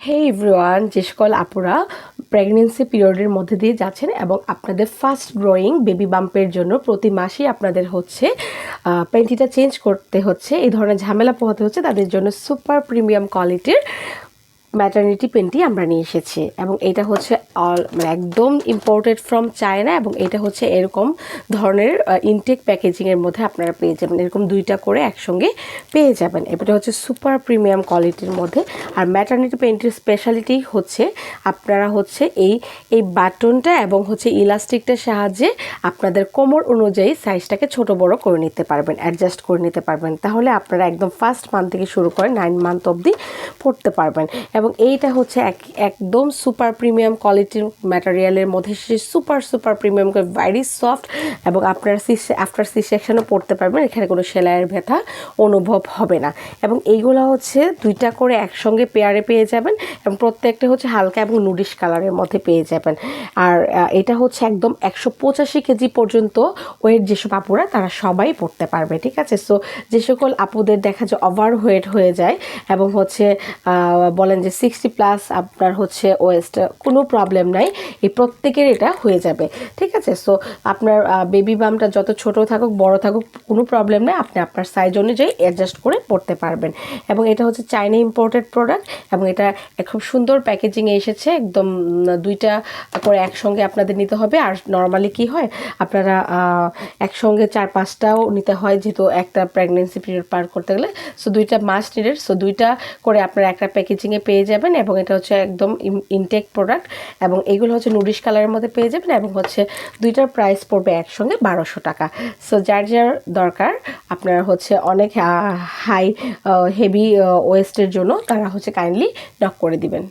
হে everyone, যে সকল আপুরা প্রেগনেন্সি পিরিয়ডের মধ্যে দিয়ে যাচ্ছেন এবং আপনাদের ফাস্ট গ্রোয়িং বেবি বাম্পের জন্য প্রতি মাসেই আপনাদের হচ্ছে প্যান্টিটা চেঞ্জ করতে হচ্ছে, এই ধরনের ঝামেলা পোহাতে হচ্ছে, তাদের জন্য সুপার প্রিমিয়াম কোয়ালিটির ম্যাটারনিটি পেন্টি আমরা নিয়ে এসেছি। এবং এটা হচ্ছে মানে একদম ইম্পোর্টেড ফ্রম চায়না, এবং এটা হচ্ছে এরকম ধরনের ইনটেক প্যাকেজিংয়ের মধ্যে আপনারা পেয়ে যাবেন, এরকম দুইটা করে একসঙ্গে পেয়ে যাবেন। এটা হচ্ছে সুপার প্রিমিয়াম কোয়ালিটির মধ্যে। আর ম্যাটারনিটি পেন্টির স্পেশালিটি হচ্ছে আপনারা হচ্ছে এই বাটনটা এবং হচ্ছে ইলাস্টিকটার সাহায্যে আপনাদের কোমর অনুযায়ী সাইজটাকে ছোট বড় করে নিতে পারবেন, অ্যাডজাস্ট করে নিতে পারবেন। তাহলে আপনারা একদম ফার্স্ট মান্থ থেকে শুরু করে 9 মান্থ অবধি পড়তে পারবেন। এবং এইটা হচ্ছে একদম সুপার প্রিমিয়াম কোয়ালিটির ম্যাটেরিয়ালের মধ্যে, সুপার প্রিমিয়াম ভেরি সফট, এবং আপনার আফটার সি সেকশনও পড়তে পারবেন, এখানে কোনো সেলাইয়ের ব্যথা অনুভব হবে না। এবং এইগুলো হচ্ছে দুইটা করে একসঙ্গে পেয়ারে পেয়ে যাবেন, এবং প্রত্যেকটা হচ্ছে হালকা এবং নুডিশ কালারের মধ্যে পেয়ে যাবেন। আর এটা হচ্ছে একদম 185 কেজি পর্যন্ত ওয়েট যেসব আপুরা তারা সবাই পড়তে পারবে, ঠিক আছে। সো যে সকল আপুদের দেখা যায় ওভার ওয়েট হয়ে যায় এবং হচ্ছে বলেন যে 60+ আপনার হচ্ছে ওয়েস্ট, কোনো প্রবলেম নাই, এই প্রত্যেকের এটা হয়ে যাবে, ঠিক আছে। সো আপনার বেবি বামটা যত ছোট থাকুক বড় থাকুক কোনো প্রবলেম নেই, আপনি আপনার সাইজ অনুযায়ী অ্যাডজাস্ট করে পড়তে পারবেন। এবং এটা হচ্ছে চাইনা ইম্পোর্টেড প্রোডাক্ট, এবং এটা খুব সুন্দর প্যাকেজিংয়ে এসেছে, একদম দুইটা করে একসঙ্গে আপনাদের নিতে হবে। আর নর্মালি কি হয়, আপনারা একসঙ্গে 4-5টাও নিতে হয়, যেহেতু একটা প্রেগনেন্সি পিরিয়ড পার করতে গেলে। সো দুইটা মাস্ট নিডেড, সো দুইটা করে আপনারা একটা প্যাকেজিংয়ে পেয়ে যাবেন। এবং এটা হচ্ছে একদম ইনটেক প্রোডাক্ট, এবং এইগুলো হচ্ছে নুডিশ কালারের মধ্যে পেয়ে যাবেন। এবং হচ্ছে দুইটার প্রাইস পড়বে একসঙ্গে 1200 টাকা। সো যার যার দরকার আপনারা হচ্ছে অনেক হাই হেভি ওয়েস্টের জন্য তারা হচ্ছে কাইন্ডলি নক করে দিবেন।